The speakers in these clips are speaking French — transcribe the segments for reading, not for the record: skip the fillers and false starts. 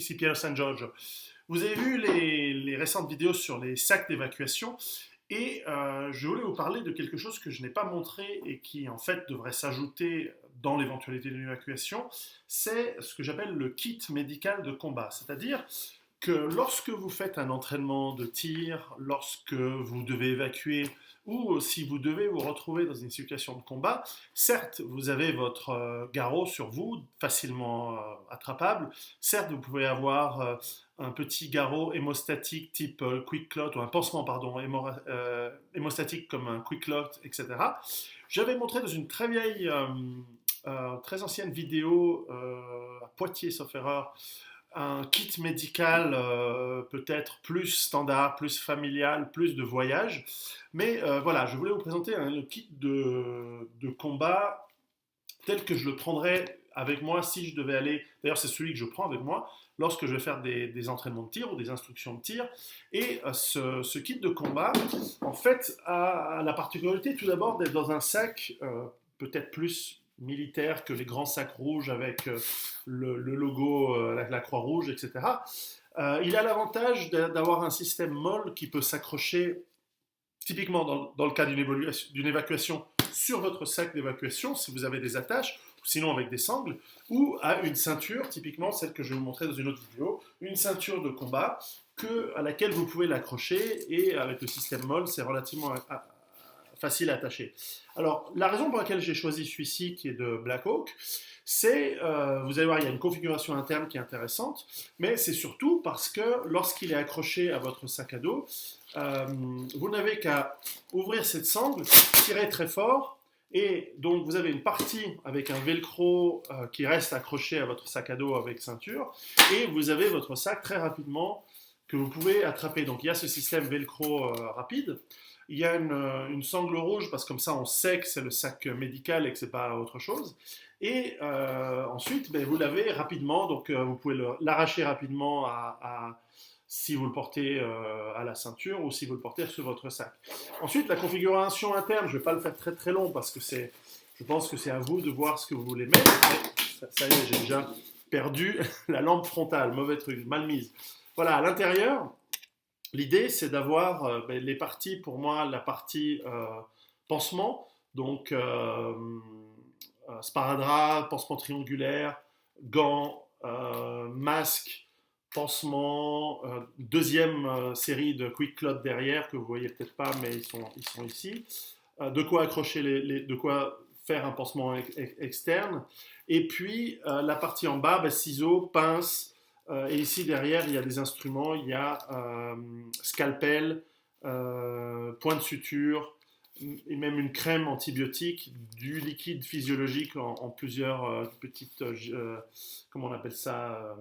ici Piero San Giorgio. Vous avez vu les récentes vidéos sur les sacs d'évacuation et je voulais vous parler de quelque chose que je n'ai pas montré et qui en fait devrait s'ajouter dans l'éventualité d'une évacuation, c'est ce que j'appelle le kit médical de combat. C'est-à-dire que lorsque vous faites un entraînement de tir, lorsque vous devez évacuer ou si vous devez vous retrouver dans une situation de combat, certes, vous avez votre garrot sur vous, facilement attrapable. Certes, vous pouvez avoir un petit garrot hémostatique type Quick Clot, ou un pansement, pardon, hémostatique comme un Quick Clot, etc. J'avais montré dans une très vieille, très ancienne vidéo à Poitiers, sauf erreur, un kit médical peut-être plus standard, plus familial, plus de voyage. Mais voilà, je voulais vous présenter le kit de combat tel que je le prendrais avec moi si je devais aller. D'ailleurs, c'est celui que je prends avec moi lorsque je vais faire des entraînements de tir ou des instructions de tir. Et ce kit de combat, en fait, a la particularité tout d'abord d'être dans un sac peut-être plus militaire que les grands sacs rouges avec le logo, la croix rouge, etc. Il a l'avantage d'avoir un système molle qui peut s'accrocher typiquement dans le cas d'une évacuation sur votre sac d'évacuation, si vous avez des attaches, ou sinon avec des sangles, ou à une ceinture, typiquement celle que je vais vous montrer dans une autre vidéo, une ceinture de combat à laquelle vous pouvez l'accrocher, et avec le système molle, c'est relativement facile à attacher. Alors, la raison pour laquelle j'ai choisi celui-ci, qui est de Black Hawk, c'est, vous allez voir, il y a une configuration interne qui est intéressante, mais c'est surtout parce que lorsqu'il est accroché à votre sac à dos, vous n'avez qu'à ouvrir cette sangle, tirer très fort, et donc vous avez une partie avec un velcro qui reste accroché à votre sac à dos avec ceinture, et vous avez votre sac très rapidement que vous pouvez attraper. Donc il y a ce système velcro rapide. Il y a une sangle rouge parce que comme ça on sait que c'est le sac médical et que c'est pas autre chose. Et ensuite, ben, vous l'avez rapidement, donc vous pouvez l'arracher rapidement si vous le portez à la ceinture ou si vous le portez sur votre sac. Ensuite, la configuration interne, je ne vais pas le faire très très long parce que je pense que c'est à vous de voir ce que vous voulez mettre. Mais ça y est, j'ai déjà perdu la lampe frontale, mauvais truc, mal mise. Voilà, à l'intérieur, l'idée, c'est d'avoir les parties, pour moi, la partie pansement, donc sparadrap, pansement triangulaire, gants, masque, pansement, deuxième série de Quick Clot derrière, que vous voyez peut-être pas, mais ils sont ici. De quoi accrocher de quoi faire un pansement externe. Et puis, la partie en bas, ciseaux, pinces, et ici derrière, il y a des instruments, il y a scalpel, point de suture, et même une crème antibiotique, du liquide physiologique en plusieurs petites, comment on appelle ça,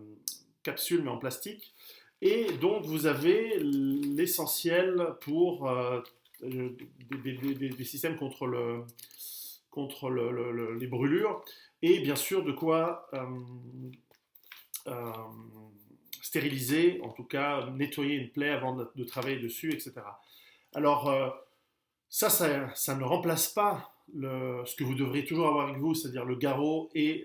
capsules, mais en plastique. Et donc, vous avez l'essentiel pour des systèmes contre les brûlures, et bien sûr de quoi stériliser, en tout cas nettoyer une plaie avant de travailler dessus, etc. Alors, ça ne remplace pas ce que vous devriez toujours avoir avec vous, c'est-à-dire le garrot et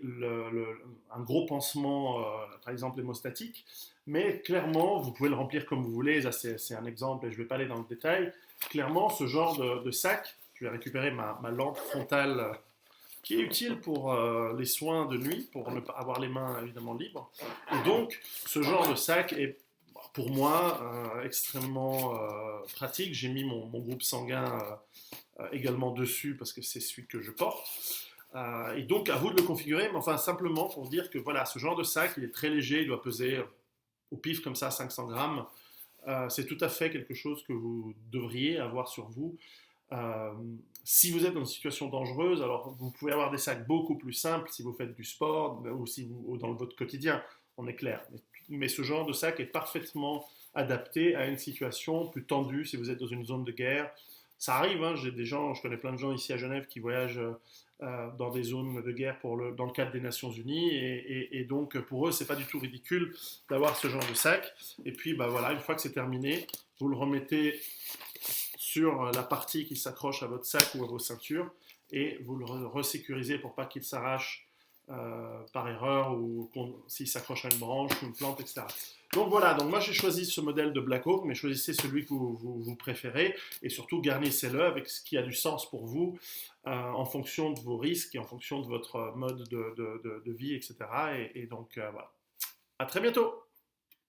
un gros pansement, par exemple hémostatique, mais clairement, vous pouvez le remplir comme vous voulez, ça c'est un exemple et je ne vais pas aller dans le détail. Clairement, ce genre de sac, je vais récupérer ma lampe frontale qui est utile pour les soins de nuit, pour ne pas avoir les mains évidemment libres. Et donc, ce genre de sac est pour moi extrêmement pratique. J'ai mis mon groupe sanguin également dessus parce que c'est celui que je porte. Et donc, à vous de le configurer, mais enfin simplement pour dire que voilà, ce genre de sac, il est très léger, il doit peser au pif comme ça 500 grammes. C'est tout à fait quelque chose que vous devriez avoir sur vous. Si vous êtes dans une situation dangereuse, alors vous pouvez avoir des sacs beaucoup plus simples si vous faites du sport ou dans votre quotidien, on est clair. Mais ce genre de sac est parfaitement adapté à une situation plus tendue si vous êtes dans une zone de guerre. Ça arrive, hein, je connais plein de gens ici à Genève qui voyagent dans des zones de guerre dans le cadre des Nations Unies et donc pour eux c'est pas du tout ridicule d'avoir ce genre de sac. Et puis bah voilà, une fois que c'est terminé, vous le remettez sur la partie qui s'accroche à votre sac ou à vos ceintures et vous le resécurisez pour pas qu'il s'arrache par erreur ou s'il s'accroche à une branche ou une plante, etc. Donc voilà, donc moi j'ai choisi ce modèle de Black Oak, mais choisissez celui que vous préférez et surtout garnissez-le avec ce qui a du sens pour vous en fonction de vos risques et en fonction de votre mode de vie, etc. Et donc voilà. À très bientôt!